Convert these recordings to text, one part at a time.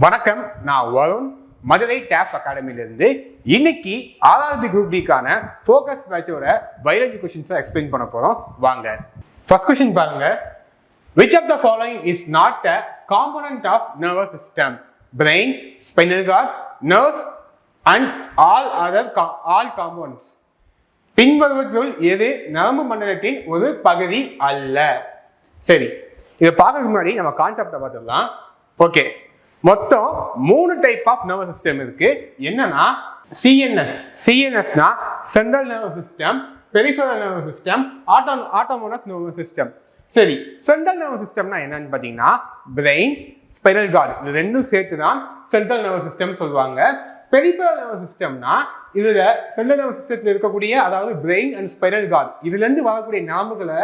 வணக்கம், நான் வருண், மதுரை டேப் அகாடமிலிருந்து. இன்னைக்கு 6வது குரூப் டிக்கான ஃபோக்கஸ் பேட்சோட பயாலஜி கொஸ்டின்ஸை எக்ஸ்பிளைன் பண்ண போறோம். வாங்க. ஃபர்ஸ்ட் கொஸ்டின் பாருங்க. Which of the following is not a component of nervous system? Brain, spinal cord, nerves and all components. பின்வருவற்றுள் எது நரம்பு மண்டலத்தின் ஒரு பகுதி அல்ல? சரி, இதை பார்க்கறதுக்கு முன்னாடி நம்ம கான்செப்டை பார்த்துடலாம். ஓகே, மொத்தம் 3 டைப் ஆஃப் நர்வஸ் சிஸ்டம் இருக்கு. என்னன்னா சிஎன்எஸ்னா central nervous system, peripheral nervous system, autonomous nervous system. சரி, சென்ட்ரல் நர்வஸ் சிஸ்டம்னா என்னன்னு பார்த்தீங்கன்னா பிரெயின், ஸ்பைனல் கார்டு, இது ரெண்டும் சேர்த்து தான் சென்ட்ரல் நர்வஸ் சிஸ்டம் சொல்லுவாங்க. பெரிஃபரல் நர்வஸ் சிஸ்டம்னா இதுல சென்ட்ரல் நர்வஸ் சிஸ்டத்தில் இருக்கக்கூடிய, அதாவது பிரெயின் அண்ட் ஸ்பைனல் கார்டு, இதுல இருந்து வரக்கூடிய நரம்புகளை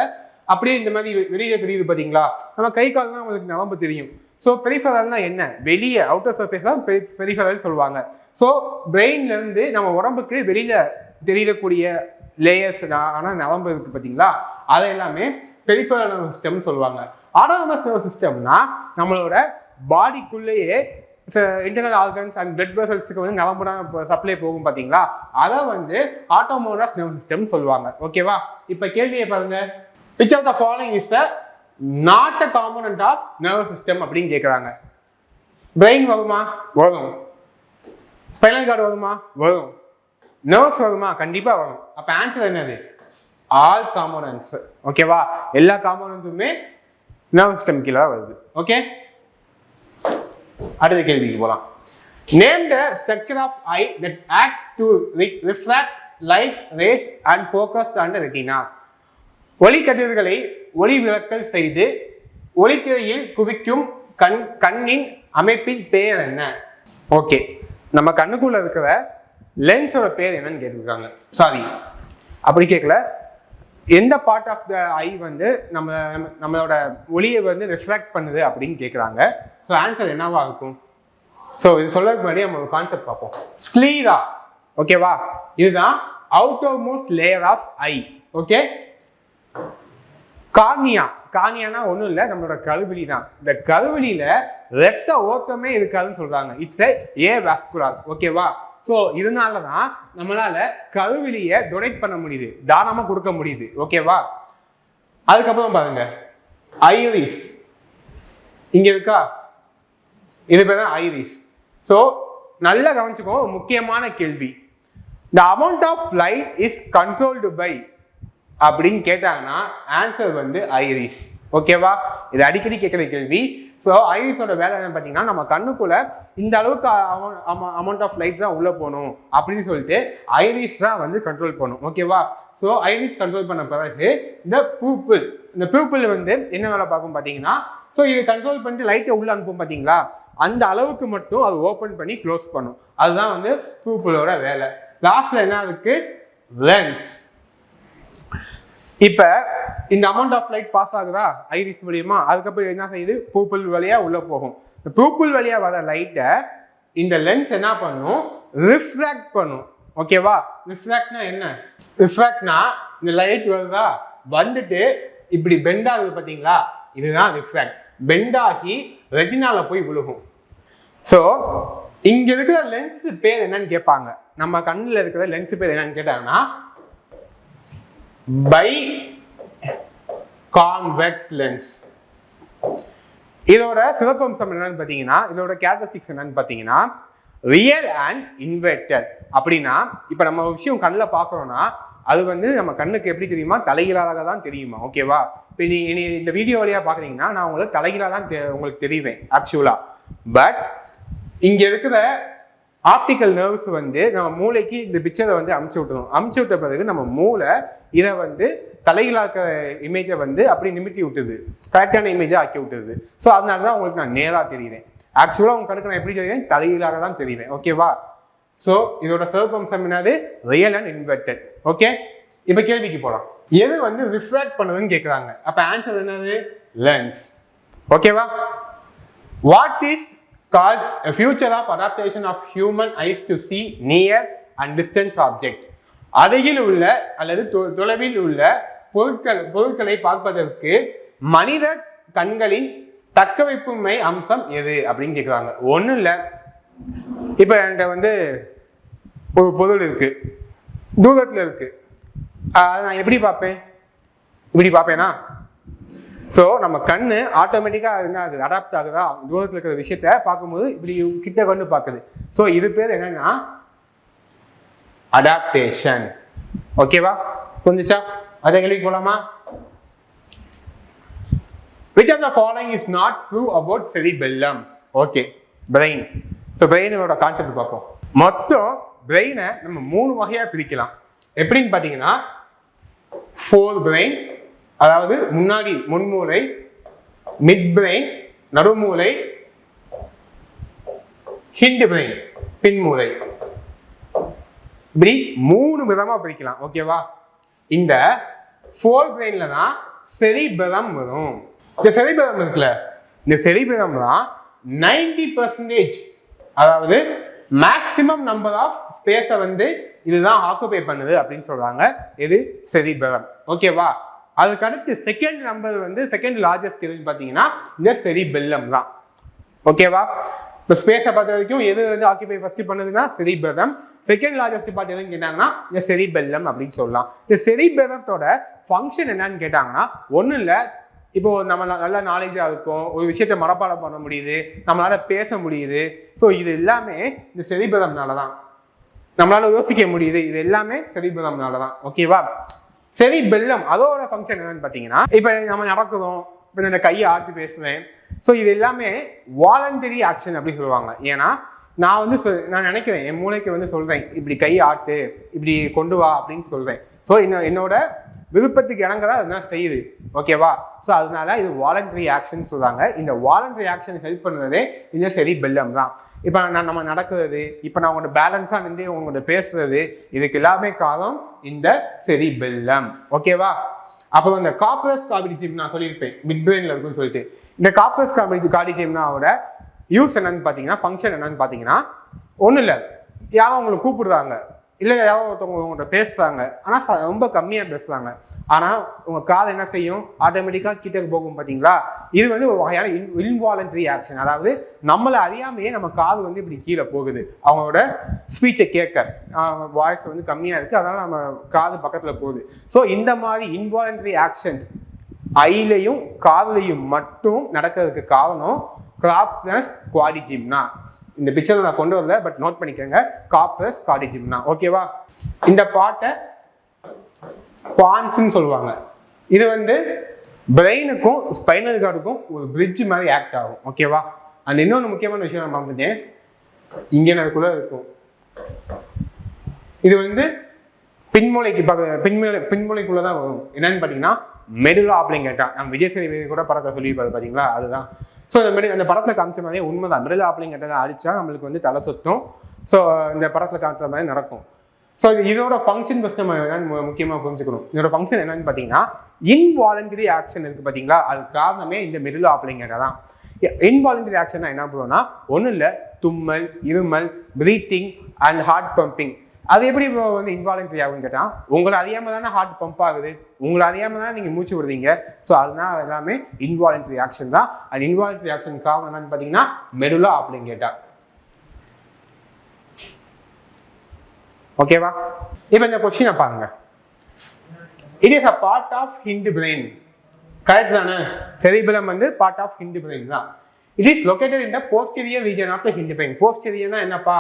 அப்படியே இந்த மாதிரி வெளியே தெரியுது பார்த்தீங்களா? நம்ம கை கால்னா உங்களுக்கு நரம்பு தெரியும். ஸோ பெரிஃபரல்னா என்ன? வெளியே அவுட்டர் சர்ஃபேஸ் தான் பெரிஃபரல் சொல்லுவாங்க. ஸோ பிரெயின்ல இருந்து நம்ம உடம்புக்கு வெளியில தெரியக்கூடிய லேயர்ஸ் ஆனால் நரம்பு இருக்கு பார்த்தீங்களா? அதை எல்லாமே பெரிஃபரல் நர்வஸ் சிஸ்டம்னு சொல்லுவாங்க. ஆட்டோனமஸ் நர்வஸ் சிஸ்டம்னா நம்மளோட பாடிக்குள்ளேயே இன்டர்னல் ஆர்கன்ஸ் அண்ட் பிளட் வெசல்ஸுக்கு வந்து நரம்புனா சப்ளை போகும் பார்த்தீங்களா? அதை வந்து ஆட்டோனமஸ் நர்வஸ் சிஸ்டம் சொல்லுவாங்க. ஓகேவா? இப்போ கேள்வியை பாருங்க. Which of the following is not a component of nervous system அப்படின்னு கேட்குறாங்க. பிரெயின் வருமா? வரும். ஸ்பைனல் கார்டு வருமா? வரும். நர்வ்ஸ் வருமா? கண்டிப்பா வரும். அப்ப ஆன்சர் என்னது? All components. ஓகேவா? எல்லா காம்போனன்ட்ஸுமே நர்வஸ் சிஸ்டம் கீழே வருது. ஓகே, அடுத்த கேள்விக்கு போகலாம். Name the structure of eye that acts to refract light rays and focus on the retina. ஒளி கதிர்களை ஒளி விலக்கல் செய்து ஒளித்திரையில் குவிக்கும் கண்ணின் அமைப்பின் பெயர் என்ன? ஓகே, நம்ம கண்ணுக்குள்ள இருக்கிற லென்ஸோட பேர் என்னன்னு கேட்டிருக்காங்க. சாரி, அப்படி கேட்கல. எந்த பார்ட் ஆஃப் த ஐ வந்து நம்மளோட ஒளியை வந்து ரிஃப்ளெக்ட் பண்ணுது அப்படின்னு கேட்குறாங்க. ஸோ ஆன்சர் என்னவா இருக்கும்? ஸோ இது சொல்றதுக்கு முன்னாடி நம்ம ஒரு கான்செப்ட் பார்ப்போம். ஸ்க்ளீரா. ஓகேவா? இதுதான் outermost layer of eye. Okay, கார்னியானா ஒன்றும் இல்லை, நம்மளோட கருவிழி தான். இந்த கருவிழியில ரத்த ஓட்டமே இருக்காதுன்னு சொல்றாங்க. It's A vascular. ஓகேவா? ஸோ இதனால தான் நம்மளால கருவிழியை டொனேட் பண்ண முடியுது, தானமா கொடுக்க முடியுது. ஓகேவா? அதுக்கப்புறம் பாருங்க, ஐரிஸ் இங்க இருக்கா? இது பேர் தான் ஐரிஸ். ஸோ நல்லா கவனிச்சுக்கோ, முக்கியமான கேள்வி. The amount of light is controlled by அப்படின்னு கேட்டாங்கன்னா ஆன்சர் வந்து ஐரிஸ். ஓகேவா? இது அடிக்கடி கேட்குற கேள்வி. ஸோ ஐரிஸோட வேலை என்ன பார்த்தீங்கன்னா, நம்ம கண்ணுக்குள்ள இந்த அளவுக்கு அமௌண்ட் ஆஃப் லைட் தான் உள்ள போகணும் அப்படின்னு சொல்லிட்டு ஐரிஸ் தான் வந்து கண்ட்ரோல் பண்ணும். ஓகேவா? ஸோ ஐரிஸ் கண்ட்ரோல் பண்ண பிறகு இந்த பியூப்பிள் வந்து என்ன வேலை பார்க்கும் பார்த்தீங்கன்னா, ஸோ இது கண்ட்ரோல் பண்ணிட்டு லைட்டை உள்ள அனுப்பும் பார்த்தீங்களா? அந்த அளவுக்கு மட்டும் அது ஓப்பன் பண்ணி க்ளோஸ் பண்ணும். அதுதான் வந்து பியூப்பிளோட வேலை. லாஸ்ட்ல என்ன இருக்கு? லென்ஸ். இப்ப இந்த அமௌண்ட் ஆஃப் லைட் பாஸ் ஆகுதா ஐரிஸ் மூலியமா? அதுக்கப்புறம் என்ன செய்யுது? பூப்பிள் வழியா உள்ள போகும். இந்த பூப்பிள் வழியா வர லைட்டை இந்த லென்ஸ் என்ன பண்ணும்? ரிஃப்ராக்ட் பண்ணும். ஓகேவா? ரிஃப்ராக்ட்னா என்ன? ரிஃப்ராக்ட்னா இந்த லைட் வருதா, வந்துட்டு இப்படி பெண்ட் ஆகுது பார்த்தீங்களா? இதுதான் ரிஃப்ராக்ட். பெண்ட் ஆகி ரெட்டினால போய் விழுகும். ஸோ இங்க இருக்கிற லென்ஸ் பேர் என்னன்னு கேட்பாங்க. நம்ம கண்ணில் இருக்கிற லென்ஸ் பேர் என்னன்னு கேட்டாங்கன்னா பை கான்வெக்ஸ் லென்ஸ். இதோட சிறப்பம்சம் என்னன்னு பார்த்தீங்கன்னா, இதோட கேரக்டரிஸ்டிக்ஸ் என்னன்னு பார்த்தீங்கன்னா, ரியல் அண்ட் இன்வெர்டட். அப்படின்னா இப்போ நம்ம ஒரு விஷயம் கண்ணில் பார்க்குறோம்னா அது வந்து நம்ம கண்ணுக்கு எப்படி தெரியுமா? தலைகீழாக தான் தெரியுமா? ஓகேவா? இப்போ நீ இந்த வீடியோ வழியாக பார்க்குறீங்கன்னா நான் உங்களுக்கு தலைகீழாக தான் உங்களுக்கு தெரிவேன் ஆக்சுவலா. பட் இங்கே இருக்கிற ஆப்டிக்கல் நர்வ்ஸ் வந்து நம்ம மூளைக்கு இந்த பிக்சரை வந்து அமுச்சு விட்டுரும். அமுச்சு விட்ட பிறகு நம்ம மூளை இதை வந்து தலைகளாக்க இமேஜை வந்து அப்படி நிமிட்டி விட்டுது, கரெக்டான இமேஜை ஆக்கி விட்டுது. ஸோ அதனால தான் உங்களுக்கு நான் நேராக தெரியுறேன். ஆக்சுவலாக உங்க கணக்கு நான் எப்படி தெரியுறேன்? தலைகளாக தான் தெரியுவேன். ஓகேவா? ஸோ இதோட சிறப்பம்சம் என்னது? Real and inverted. ஓகே, இப்போ கேள்விக்கு போகலாம். எது வந்து ரிஃப்ராக்ட் பண்ணுதுன்னு கேட்குறாங்க. அப்போ ஆன்சர் என்னது? லென்ஸ். ஓகேவா? What is called a future of adaptation of human eyes to see near and distant object. அருகில் உள்ள அல்லது தொலைவில் உள்ள பொருட்களை பார்ப்பதற்கு மனித கண்களின் தக்க வைப்புமை அம்சம் எது அப்படின்னு கேட்குறாங்க. ஒன்றும் இல்லை, இப்போ என்கிட்ட வந்து ஒரு பொருள் இருக்கு, தூரத்தில் இருக்கு, அதை நான் எப்படி பார்ப்பேன்? இப்படி பார்ப்பேனா? ஸோ நம்ம கண்ணு ஆட்டோமேட்டிக்காக என்ன ஆகுது, அடாப்ட் ஆகுதா, தூரத்தில் இருக்கிற விஷயத்த பார்க்கும்போது இப்படி கிட்ட கொண்டு பார்க்குது. ஸோ இது பேர் என்னன்னா அடாப்டேஷன். ஓகேவா? புரிஞ்சுச்சா? அதை கேள்விக்கு போலாமா? Which of the following is not true about cerebellum? Okay, brain. So பிரெயினோட கான்செப்ட் பார்ப்போம். மொத்தம் பிரெயினை நம்ம 3 வகையா பிரிக்கலாம். எப்படின்னு பார்த்தீங்கன்னா, ஃபோர் பிரெயின், அதாவது முன்னாடி முன்மூளை, மிட் பிரெயின், நடுமூளை, ஹிண்ட் பிரெயின் பின்மூளை. இப்படி 3 விதமா பிரிக்கலாம். ஓகேவா? இந்த ஃபோர் பிரெயின்ல தான் செரிபெலம் வரும். இந்த செரிபெலம் இருக்குல்ல, இந்த செரிபெலம் தான் 90%, அதாவது மேக்சிமம் நம்பர் ஆஃப் ஸ்பேஸை வந்து இதுதான் ஆக்குபை பண்ணுது அப்படின்னு சொல்றாங்க. இது செரிபெலம். ஓகேவா? அதுக்கு அடுத்து செகண்ட் நம்பர் வந்து செகண்ட் லார்ஜஸ்ட் எதுன்னு பார்த்தீங்கன்னா இந்த செரிபெல்லம் தான். ஓகேவா? இப்போ ஸ்பேஸை பார்த்த வரைக்கும் எது வந்து ஆக்கிபை ஃபர்ஸ்ட் பண்ணுதுன்னா செரிபெல்லம். செகண்ட் லார்ஜஸ்ட் பார்ட் எதுன்னு கேட்டாங்கன்னா இந்த செரிபெல்லம் அப்படின்னு சொல்லலாம். இந்த செரிபெல்லத்தோட ஃபங்க்ஷன் என்னன்னு கேட்டாங்கன்னா ஒன்றும் இல்லை, இப்போ நம்ம நல்ல நாலேஜாக இருக்கும், ஒரு விஷயத்த மனப்பாடம் பண்ண முடியுது, நம்மளால பேச முடியுது. ஸோ இது எல்லாமே இந்த செரிபெல்லம்னால தான். நம்மளால யோசிக்க முடியுது, இது எல்லாமே செரிபெல்லம்னால தான். ஓகேவா? செரிபெல்லம் அதோட ஃபங்க்ஷன் என்னன்னு பார்த்தீங்கன்னா, இப்போ நம்ம நடக்கிறோம், இப்போ இந்த கையை ஆட்டி பேசுவேன். ஸோ இது எல்லாமே வாலண்டரி ஆக்ஷன் அப்படின்னு சொல்லுவாங்க. ஏன்னா நான் வந்து நான் நினைக்கிறேன், என் மூளைக்கு வந்து சொல்றேன், இப்படி கை ஆட்டு, இப்படி கொண்டு வா அப்படின்னு சொல்றேன். ஸோ என்னோட விருப்பத்துக்கு இறங்கதான் அதுதான் செய்யுது. ஓகேவா? ஸோ அதனால இது வாலண்டரி ஆக்ஷன் சொல்றாங்க. இந்த வாலண்டரி ஆக்ஷன் ஹெல்ப் பண்ணுறதே இந்த செரிபெல்லம் தான். இப்போ நம்ம நடக்கிறது, இப்போ நான் உங்களோட பேலன்ஸாக நின்று உங்களோட பேசுறது, இதுக்கு எல்லாமே காரணம் இந்த செரிபெல்லம். ஓகேவா? அப்புறம் இந்த கார்பஸ் கார்டிஜிம் நான் சொல்லியிருப்பேன், மிட் பிரெயின்ல இருக்குன்னு சொல்லிட்டு. இந்த கார்பஸ் கார்டிஜிம்னாவோட யூஸ் என்னன்னு பார்த்தீங்கன்னா, ஃபங்க்ஷன் என்னன்னு பார்த்தீங்கன்னா, ஒன்றும் இல்லை, யாரும் உங்களை கூப்பிடுறாங்க, இல்லை யாரோ ஒருத்தவங்க உங்கள்கிட்ட பேசுறாங்க, ஆனால் ரொம்ப கம்மியாக பேசுறாங்க, ஆனால் உங்கள் காது என்ன செய்யும், ஆட்டோமேட்டிக்காக கிட்ட போகும். பார்த்தீங்களா? இது வந்து ஒரு வகையான இன்வாலண்டரி ஆக்ஷன். அதாவது நம்மளை அறியாமையே நம்ம காது வந்து இப்படி கீழே போகுது, அவங்களோட ஸ்பீச்சை கேட்க வாய்ஸ் வந்து கம்மியாக இருக்குது, அதனால் நம்ம காது பக்கத்தில் போகுது. ஸோ இந்த மாதிரி இன்வாலண்டரி ஆக்ஷன்ஸ் ஐலையும் காதுலையும் மட்டும் நடக்கிறதுக்கு காரணம் கார்பஸ் கார்டிஜிம்னா. இந்த பிக்சர் நான் கொண்டு வரல, பட் நோட் பண்ணிக்கோங்க, கார்பஸ் கார்டிஜிம்னா. ஓகேவா? இந்த பாட்டை பான்ஸ்ன்னு சொல்லுவாங்க. இது வந்து பிரெயினுக்கும் ஸ்பைனல் கார்டுக்கும் ஒரு பிரிட்ஜ் மாதிரி ஆக்ட் ஆகும். ஓகேவா? அண்ட் இன்னொன்று முக்கியமான விஷயம் நான் பார்த்துட்டேன், இங்கே எனக்குள்ள இருக்கும், இது வந்து பின்மூளைக்கு பின்மூளைக்குள்ள தான் வரும். என்னன்னு பார்த்தீங்கன்னா மெடுலா ஆப்ளிங்கேட்டா. நம்ம விஜய் சேதுபதி கூட படத்தை சொல்லியிருப்பாரு பார்த்தீங்களா, அதுதான். ஸோ அந்த படத்தில் காமிச்ச மாதிரியே உண்மைதான், மெடுலா ஆப்ளிங்கேட்டா அடிச்சா நம்மளுக்கு வந்து தலை சுத்தும். ஸோ இந்த படத்தில் காமிச்ச மாதிரி நடக்கும். ஸோ இதோட ஃபங்க்ஷன் ஃபஸ்ட் நம்ம என்னன்னு முக்கியமாக புரிஞ்சுக்கணும். இதோட ஃபங்க்ஷன் என்னன்னு பார்த்தீங்கன்னா, இன்வாலண்டரி ஆக்ஷன் இருக்கு பார்த்தீங்களா, அது காரணமே இந்த மெடுலா ஆப்ளிங்கேட்டா தான். இன்வாலண்டரி ஆக்ஷன் என்ன பண்ணுவோம்னா, ஒன்றும் இல்லை, தும்மல், இருமல், பிரீத்திங் அண்ட் ஹார்ட் பம்பிங். அது எப்படி வந்து இன்வாலண்டரி ஆகுன்னு கேட்டால், உங்களை அறியாமல் தானே ஹார்ட் பம்ப் ஆகுது, உங்களை அறியாமல் தானே நீங்கள் மூச்சு விடுறீங்க. ஸோ அதனால எல்லாமே இன்வாலண்டரி ஆக்ஷன் தான். அது இன்வாலண்டரி ஆக்ஷன் காரணம் என்னன்னு பார்த்தீங்கன்னா மெடுலா ஆப்ளிங்கேட்டா. ஓகேவா? இப்போ இந்த கொஸ்டினை பாருங்க. It is a part of hind brain. Correct தானே? செரிபெல்லம் வந்து பார்ட் ஆஃப் ஹிண்ட் பிரெயின் தான். It is located in the posterior region of the hind brain. போஸ்டீரியர்னா என்னப்பா?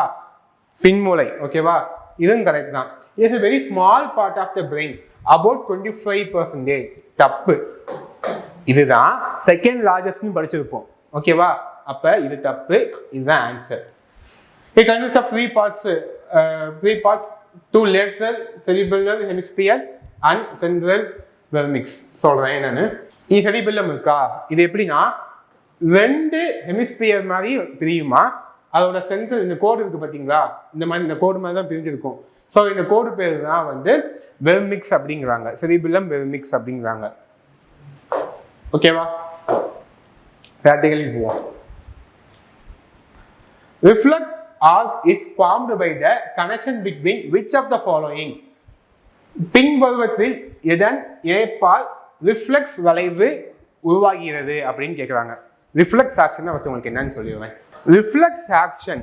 பின்மூளை. ஓகேவா? இதுவும் கரெக்ட் தான். It is a very small part of the brain, about 25%. தப்பு. இதுதான் செகண்ட் லார்ஜஸ்ட்னு படிச்சிருப்போம். ஓகேவா? அப்ப இது தப்பு, இதுதான் answer. It consists of three parts, two lateral cerebellar hemisphere and central vermix. சொல்றேன் நான். இது செரிபெல்லம் இருக்கா? இது எப்படின்னா ரெண்டு ஹெமிஸ்பியர் மாதிரி பிரியுமா, அதோட சென்டர் இந்த கோடு இருக்கு பார்த்தீங்களா, இந்த மாதிரி இந்த கோடு மாதிரி தான் பிரிஞ்சிருக்கும். ஸோ இந்த கோடு பேர் தான் வந்து வெர்மிக்ஸ் அப்படிங்கிறாங்க, செரிபெல்லம் வெர்மிக்ஸ் அப்படிங்கிறாங்க. ஓகேவா? ப்ராக்டிகலி போவோம். Reflect arc is formed by the connection between which of the following? பின்வருவத்தில் எதன் இணைப்பால் ரிஃப்ளெக்ஸ் வளைவு உருவாகிறது அப்படின்னு கேட்குறாங்க. ரிஃப்ளெக்ஸ் ஆக்ஷன் ஃபர்ஸ்ட் உங்களுக்கு என்னன்னு சொல்லிடுவேன். ரிஃப்ளெக்ஸ் ஆக்ஷன்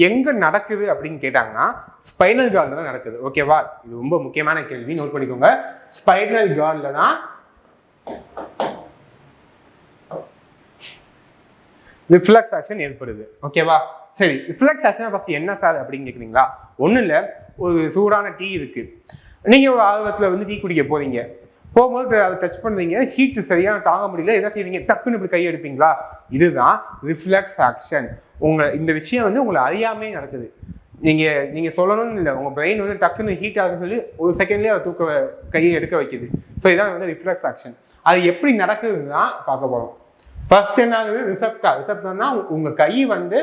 எங்க நடக்குது அப்படின்னு கேட்டாங்கன்னா ஸ்பைனல் கார்டில் தான் நடக்குது. ஓகேவா? இது ரொம்ப முக்கியமான கேள்வி, நோட் பண்ணிக்கோங்க. ஸ்பைனல் கார்டில் தான் ரிஃப்ளெக்ஸ் ஆக்ஷன் ஏற்படுது. ஓகேவா? சரி, ரிஃப்ளெக்ஸ் ஆக்ஷன் ஃபர்ஸ்ட் என்ன சார் அப்படின்னு கேட்குறீங்களா? ஒன்றும் இல்லை, ஒரு சூடான டீ இருக்கு, நீங்கள் ஒரு ஆர்வத்தில் வந்து டீ குடிக்க போறீங்க, போகும்போது அதை டச் பண்ணுறீங்க, ஹீட்டு சரியான தாங்க முடியல, என்ன செய்வீங்க? டக்குன்னு இப்படி கை எடுப்பீங்களா? இதுதான் ரிஃப்ளெக்ஸ் ஆக்ஷன். இந்த விஷயம் வந்து உங்களை அறியாமே நடக்குது. நீங்கள் சொல்லணும்னு இல்லை, உங்கள் பிரெயின் வந்து டக்குன்னு ஹீட் ஆகுதுன்னு சொல்லி ஒரு செகண்ட்லேயே அதை கையை எடுக்க வைக்குது. ஸோ இதான் வந்து ரிஃப்ளெக்ஸ் ஆக்ஷன். அது எப்படி நடக்குதுன்னு தான் பார்க்க போகிறோம். ஃபர்ஸ்ட் என்ன ஆகுது? ரிசப்டர்னா உங்கள் கை வந்து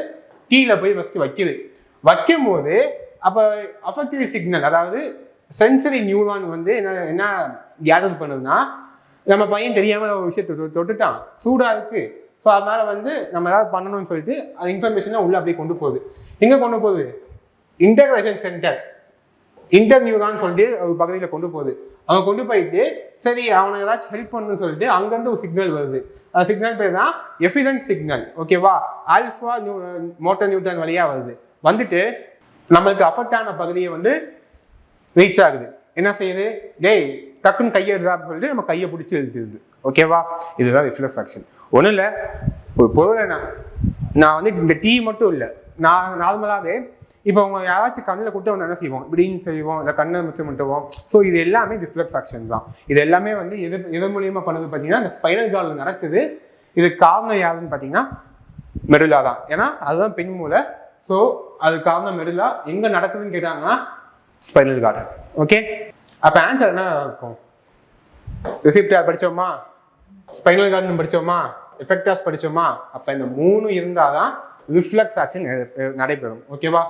டீயில் போய் ஃபர்ஸ்ட் வைக்கும் போது அப்போ அஃபெக்டிவ் சிக்னல், அதாவது சென்சரி நியூரான் வந்து என்ன கேதர் பண்ணுதுன்னா, நம்ம பையன் தெரியாமல் ஒரு விஷயத்தை தொட்டுட்டான், சூடாக இருக்கு, ஸோ அதனால வந்து நம்ம ஏதாவது பண்ணணும்னு சொல்லிட்டு அது இன்ஃபர்மேஷனை உள்ள அப்படியே கொண்டு போகுது. எங்கே கொண்டு போகுது? இன்டகிரேஷன் சென்டர், இன்டர்நியூரான்னு சொல்லிட்டு ஒரு பகுதியில் கொண்டு போகுது. அவங்க கொண்டு போயிட்டு சரி அவனை ஏதாச்சும் ஹெல்ப் பண்ணணும்னு சொல்லிட்டு அங்கேருந்து ஒரு சிக்னல் வருது. அந்த சிக்னல் பேர் தான் எஃபிஷியன்ட் சிக்னல். ஓகேவா? ஆல்ஃபா மோட்டர் நியூட்டன் வழியாக வருது. வந்துட்டு நம்மளுக்கு அஃபெக்ட் ஆன பகுதியை வந்து ரீச் ஆகுது. என்ன செய்யுது? டேய் டக்குன்னு கையை எடுதா அப்படின்னு சொல்லிட்டு நம்ம கையை பிடிச்சி எழுத்துது. ஓகேவா? இதுதான் ரிஃப்ளெக்ஸ் ஆக்ஷன். ஒன்றும் இல்லை, ஒரு பொருளை நான் வந்து இந்த டீ மட்டும் இல்லை, நான் நார்மலாகவே இப்போ அவங்க யாராச்சும் கண்ணில் கூட்ட வந்து என்ன செய்வோம்? இப்படின்னு செய்வோம், இல்லை கண்ணை மிஸ் பண்ணிட்டுவோம். ஸோ இது எல்லாமே ரிஃப்ளெக்ஸ் ஆக்ஷன் தான். இது எல்லாமே வந்து எது மூலியமாக பண்ணுது பார்த்தீங்கன்னா இந்த ஸ்பைனல் கார்டில் நடக்குது. இது காரணம் யாருன்னு பார்த்தீங்கன்னா மெடுலா தான். ஏன்னா அதுதான் பெண் மூளை. ஸோ அது காரணம் மெடுலா. எங்கே நடக்குதுன்னு கேட்டாங்கன்னா ஸ்பைனல் கார்டு. ஓகே, அப்போ ஆன்சர் என்ன இருக்கும்? ரிசிப்டார் படித்தோமா, ஸ்பைனல் கார்டு படித்தோமா, எஃபெக்டாஸ் படித்தோமா? அப்போ இந்த 3 இருந்தால் தான் ரிஃப்ளெக்ஸ் ஆக்ஷன் நடைபெறும். ஓகேவா?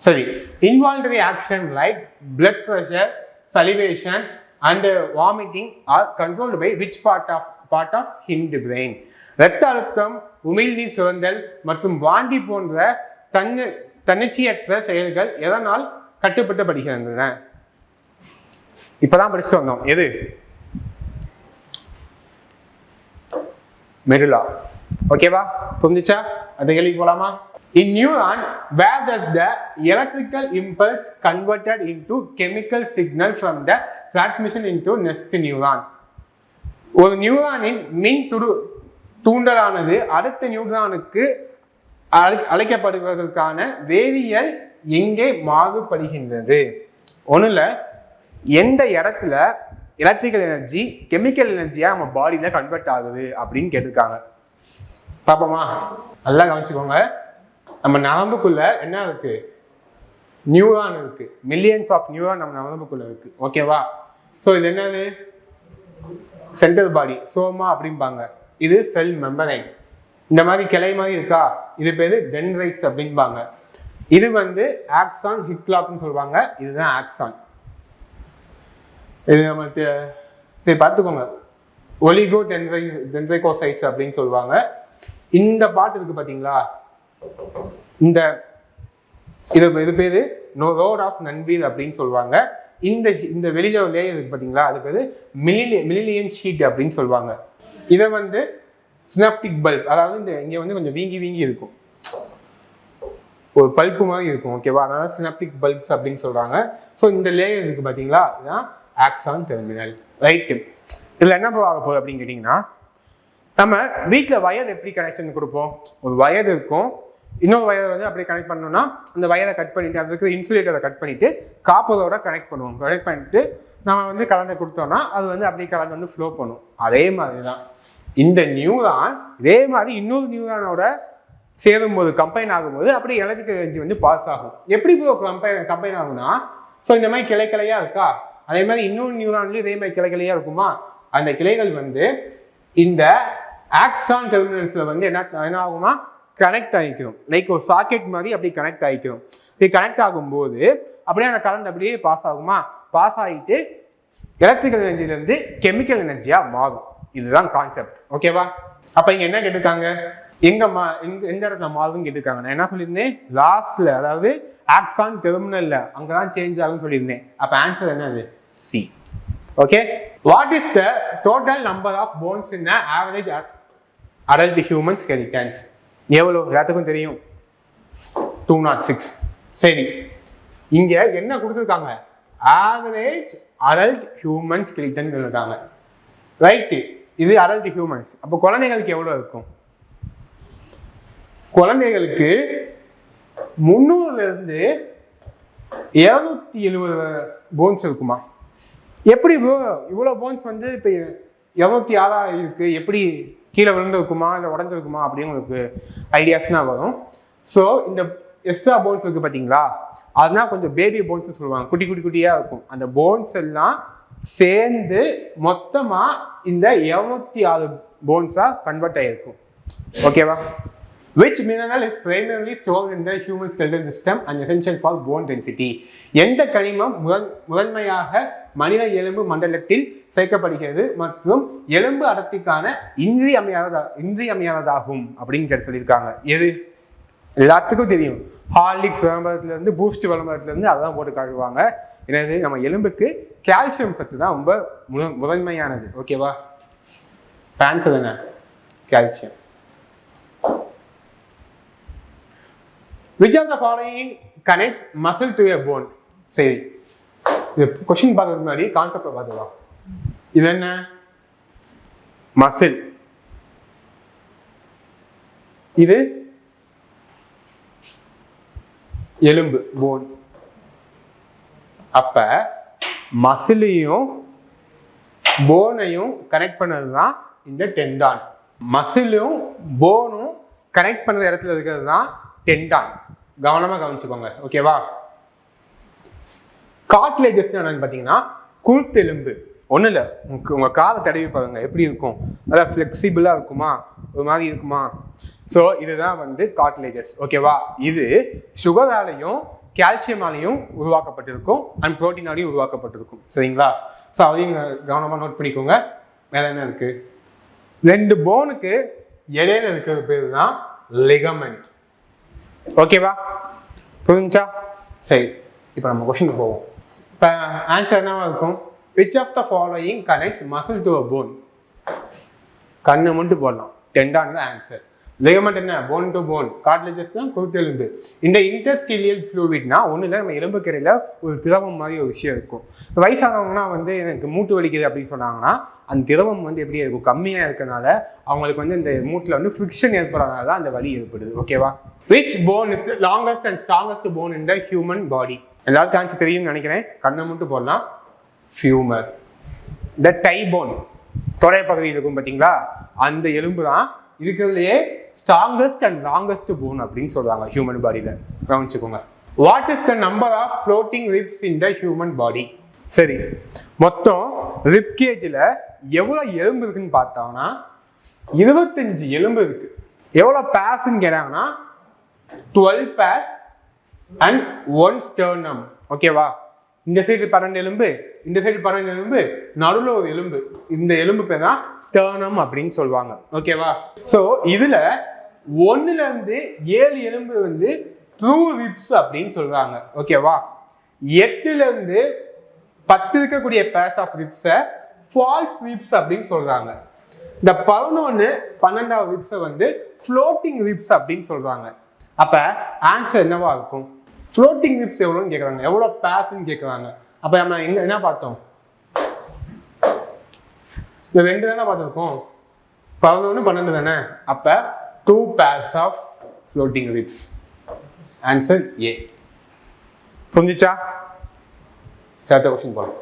சரி, involuntary action like blood pressure, salivation and vomiting are controlled by which part of hind brain? இரத்த அழுத்தம், உமிழ்நீர் சுரந்தல் மற்றும் வாந்தி போன்ற தன்னிச்சையற்ற செயல்கள் எதனால் கட்டுப்படுத்தப்படுகின்றன? இப்பதான் படிச்சுட்டு வந்தோம். எது? மெடுலா. ஓகேவா? புரிஞ்சுச்சா? அது கேள்வி போலாமா? In neuron, where does the electrical impulse converted into chemical signal from the transmission into next neuron? ஒரு நியூரானின் மின் தூண்டலானது அடுத்த நியூரானுக்கு அழைக்கப்படுவதற்கான வேதியியல் எங்கே மாறுபடுகின்றது? ஒண்ணுல, எந்த இடத்துல எலக்ட்ரிக்கல் எனர்ஜி கெமிக்கல் எனர்ஜியா நம்ம பாடியில கன்வெர்ட் ஆகுது அப்படின்னு கேட்டிருக்காங்க. பாப்போமா? நல்லா கவனிச்சுக்கோங்க. நம்ம நரம்புக்குள்ள என்ன இருக்கு? நியூரான் இருக்கு. மில்லியன்ஸ் ஆஃப் நியூரான் நம்ம நரம்புக்குள்ள இருக்கு. ஓகேவா? ஸோ இது என்னது? சென்ட்ரல் பாடி, சோமா அப்படிம்பாங்க. இது செல் மெம்பரைன். இந்த மாதிரி கிளை மாதிரி இருக்கா, இது பேரு டென்ட்ரைட்ஸ் அப்படிம்பாங்க. இது வந்து ஆக்சான் ஹிட்லாக்னு சொல்லுவாங்க. இதுதான் ஆக்சான். இது நம்ம பார்த்துக்கோங்க. ஒலிகோ டென்ட்ரைகோசைட்ஸ் அப்படின்னு சொல்லுவாங்க. இந்த பாட்டு இருக்கு பாத்தீங்களா, இது பேரு ரோட் ஆஃப் நன்வீர் அப்படின்னு சொல்லுவாங்க. இந்த வெளியில லேயர் இருக்கு பாத்தீங்களா, அது பேரு மில்லியன் ஷீட் அப்படின்னு சொல்லுவாங்க. இதை வந்து சினாப்டிக் பல்ப், அதாவது இங்க வந்து கொஞ்சம் வீங்கி இருக்கும், ஒரு பல்ப்பு மாதிரி இருக்கும். ஓகேவா? அதனால சினாப்டிக் பல்ப்ஸ் அப்படின்னு சொல்றாங்க. ஸோ இந்த லேயர் இருக்கு பாத்தீங்களா, இதுதான் ஆக்சான் டெர்மினல். ரைட். இதுல என்ன ஆக போகுது அப்படின்னு கேட்டீங்கன்னா, நம்ம வீட்டில் வயர் எப்படி கனெக்ஷன் கொடுப்போம்? ஒரு வயர் இருக்கும், இன்னொரு வயரை வந்து அப்படி கனெக்ட் பண்ணோம்னா அந்த வயரை கட் பண்ணிட்டு அதுக்கு இன்சுலேட்டரை கட் பண்ணிட்டு காப்பரோட கனெக்ட் பண்ணுவோம். கனெக்ட் பண்ணிட்டு நம்ம வந்து கரண்டை கொடுத்தோம்னா அது வந்து அப்படியே கரண்ட் வந்து ஃப்ளோ பண்ணும். அதே மாதிரி தான் இந்த நியூரான் இதே மாதிரி இன்னொரு நியூரானோட சேரும்போது கம்பைன் ஆகும்போது அப்படி எலக்ட்ரிக்கல் எனர்ஜி வந்து பாஸ் ஆகும். எப்படி கம்பைன் ஆகும்னா, ஸோ இந்த மாதிரி கிளையா இருக்கா, அதே மாதிரி இன்னொரு நியூரான்லயும் இதே மாதிரி கிளையா இருக்குமா, அந்த கிளைகள் வந்து இந்த ஆக்சான் டெர்மினல்ஸ்ல வந்து என்ன ஆகுமா, கனெக்ட் ஆகிக்கும். லைக் ஒரு சாக்கெட் மாதிரி அப்படி கனெக்ட் ஆகிக்கும். இப்படி கனெக்ட் ஆகும்போது அப்படியே அந்த கரண்ட் அப்படியே பாஸ் ஆகுமா, பாஸ் ஆகிட்டு எலக்ட்ரிக்கல் எனர்ஜிலேருந்து கெமிக்கல் எனர்ஜியா மாறும். இதுதான் கான்செப்ட். ஓகேவா? அப்ப இங்க என்ன கேட்டிருக்காங்க, எந்த இடத்துல மாறுதுன்னு கேட்டிருக்காங்க. நான் என்ன சொல்லியிருந்தேன், லாஸ்ட்ல, அதாவது ஆக்சான் டெர்மினல்ல அங்கதான் சேஞ்ச் ஆகும்னு சொல்லியிருந்தேன். அப்ப ஆன்சர் என்னது? C. Okay. What is the total number of bones in average adult human skeletons எவ்வளோ எல்லாத்துக்கும் தெரியும் 206. சரி, இங்க என்ன கொடுத்துருக்காங்க? ஆவரேஜ் அடல்ட் ஹியூமன் ஸ்கெலிட்டன் இருக்காங்க. ரைட்டு, இது அடல்ட் ஹியூமன்ஸ். அப்போ குழந்தைகளுக்கு எவ்வளோ இருக்கும்? குழந்தைகளுக்கு 300 இருந்து 270 போன்ஸ் இருக்குமா? எப்படி இவ்வளோ போன்ஸ் வந்து இப்போ 206 இருக்கு, எப்படி கீழே விழுந்துருக்குமா இல்லை உடஞ்சிருக்குமா அப்படின்னு உங்களுக்கு ஐடியாஸ்னா வரும். ஸோ இந்த எக்ஸ்ட்ரா போன்ஸ் இருக்கு பார்த்தீங்களா, அதெல்லாம் கொஞ்சம் பேபி போன்ஸ் சொல்லுவாங்க, குட்டி குட்டி குட்டியாக இருக்கும். அந்த போன்ஸ் எல்லாம் சேர்ந்து மொத்தமாக இந்த 206 போன்ஸாக கன்வெர்ட் ஆகிருக்கும். ஓகேவா? Which mineral is primarily stored in the human skeletal system and essential for bone density? எந்த கனிமம் முதன்மையாக மனித எலும்பு மண்டலத்தில் சேர்க்கப்படுகிறது மற்றும் எலும்பு அடர்த்திக்கான இன்றியமையாததாகும் அப்படின்னு சொல்லியிருக்காங்க. எது? எல்லாத்துக்கும் தெரியும், ஹார்லிக்ஸ் விளம்பரத்துல இருந்து பூஸ்ட் விளம்பரத்துல இருந்து அதெல்லாம் போட்டு காட்டுவாங்க. எனவே நம்ம எலும்புக்கு கால்சியம் சத்து தான் ரொம்ப முதன்மையானது. ஓகேவா? ஆன்சர் என்ன? Calcium. Which of the following connects muscle to a bone? சரி, இது கொஸ்டின் பார்க்கறதுக்கு முன்னாடி கான்செப்டை பார்த்துக்கலாம். இது என்ன? மசில். இது எலும்பு, போன். அப்ப மசிலையும் போனையும் கனெக்ட் பண்ணது தான் இந்த டெண்டான். மசிலும் போனும் கனெக்ட் பண்ண இடத்துல இருக்கிறது தான் டெண்டான். கவனமா கவனிச்சுக்கோங்க. ஓகேவா? கார்ட்லேஜஸ் என்னன்னு பார்த்தீங்கன்னா குருத்தெலும்பு. ஒன்றும் இல்லை, உங்கள் காலை தடவி பாருங்க எப்படி இருக்கும், அதாவது ஃப்ளெக்சிபிளாக இருக்குமா, ஒரு மாதிரி இருக்குமா. ஸோ இதுதான் வந்து கார்ட்லேஜஸ். ஓகேவா? இது சுகராலையும் கால்சியமாலையும் உருவாக்கப்பட்டிருக்கும் அண்ட் ப்ரோட்டீனாலையும் உருவாக்கப்பட்டிருக்கும். சரிங்களா? ஸோ அதையும் கவனமாக நோட் பண்ணிக்கோங்க. வேற என்ன இருக்கு? 2 போனுக்கு இடையில இருக்கிறது பேர் தான் லிகமெண்ட். ஓகேவா? புரிஞ்சா? சரி, இப்போ நம்ம கொஸ்டின் போவோம். இப்போ ஆன்சர் என்னவா இருக்கும்? Which of the following connects muscle to a bone? கண்ணை மட்டும் போடலாம். டெண்டான் தான் ஆன்சர். லிகமெண்ட் என்ன? Bone to bone. கார்ட்லேஜஸ் தான் குருத்தெலும்பு. இந்த இன்டர்ஸ்டீலியல் ஃப்ளூவிட்னா ஒன்றும் இல்லை, நம்ம எலும்புக்கரையில் ஒரு திரவம் மாதிரி ஒரு விஷயம் இருக்கும். வயசானவங்கன்னா வந்து எனக்கு மூட்டு வலிக்குது அப்படின்னு சொன்னாங்கன்னா அந்த திரவம் வந்து எப்படி இருக்கும்? கம்மியாக இருக்கிறதுனால அவங்களுக்கு வந்து இந்த மூட்டில் வந்து ஃபிரிக்ஷன் ஏற்படுறதுனால தான் அந்த வலி ஏற்படுது. ஓகேவா? Which bone is the longest and strongest bone in the human body? எல்லாருக்கும் ஆன்சர் தெரியும்னு நினைக்கிறேன். கண்ணை மட்டும் போடலாம். ஃபியூமர். இந்த டை போன், தொடை பகுதியில் இருக்கும் பார்த்தீங்களா, அந்த எலும்பு தான் இருக்கிறதுலையே ஸ்ட்ராங்கஸ்ட் அண்ட் லாங்கஸ்ட் போன் அப்படின்னு சொல்றாங்க ஹியூமன் பாடியில. கவனிச்சுக்கோங்க. What is the number of floating ribs in the human body? சரி, மொத்தம் ரிப் கேஜில் எவ்வளோ எலும்பு இருக்குன்னு பார்த்தோம்னா 25 எலும்பு இருக்கு. எவ்வளோ பேர்ஸ்ன்னு கேட்டாங்கன்னா 12 pairs and 1 sternum. ஓகேவா? இந்த சைடு 12 எலும்பு, இந்த சைடு 12 எலும்பு, நடுவில் ஒரு எலும்பு. இந்த எலும்பு பேர் தான் ஸ்டர்னம் அப்படின்னு சொல்லுவாங்க. ஓகேவா? ஸோ இதுல 1ல இருந்து 7 எலும்பு வந்து ட்ரூ ரிப்ஸ் அப்படின்னு சொல்றாங்க. ஓகேவா? 8ல இருந்து 10 இருக்கக்கூடிய பேர்ஸ் ஆஃப் ரிப்ஸை ஃபால்ஸ் ரிப்ஸ் அப்படின்னு சொல்றாங்க. இந்த 11, 12வது ரிப்ஸை வந்து ஃப்ளோட்டிங் ரிப்ஸ் அப்படின்னு சொல்றாங்க. அப்ப ஆன்சர் என்னவா இருக்கும்? ஃப்ளோட்டிங் ரிப்ஸ் எவ்வளோன்னு கேட்குறாங்க, எவ்வளோ பேர்ஸ்ன்னு கேட்குறாங்க. அப்போ நம்ம என்ன பார்த்தோம்? இந்த 2 தானே பார்த்துருக்கோம். 11, 12 தானே. அப்போ 2 pairs of floating ribs. Answer A. புரிஞ்சிச்சா? அடுத்த கொஸ்டின் போகலாம்.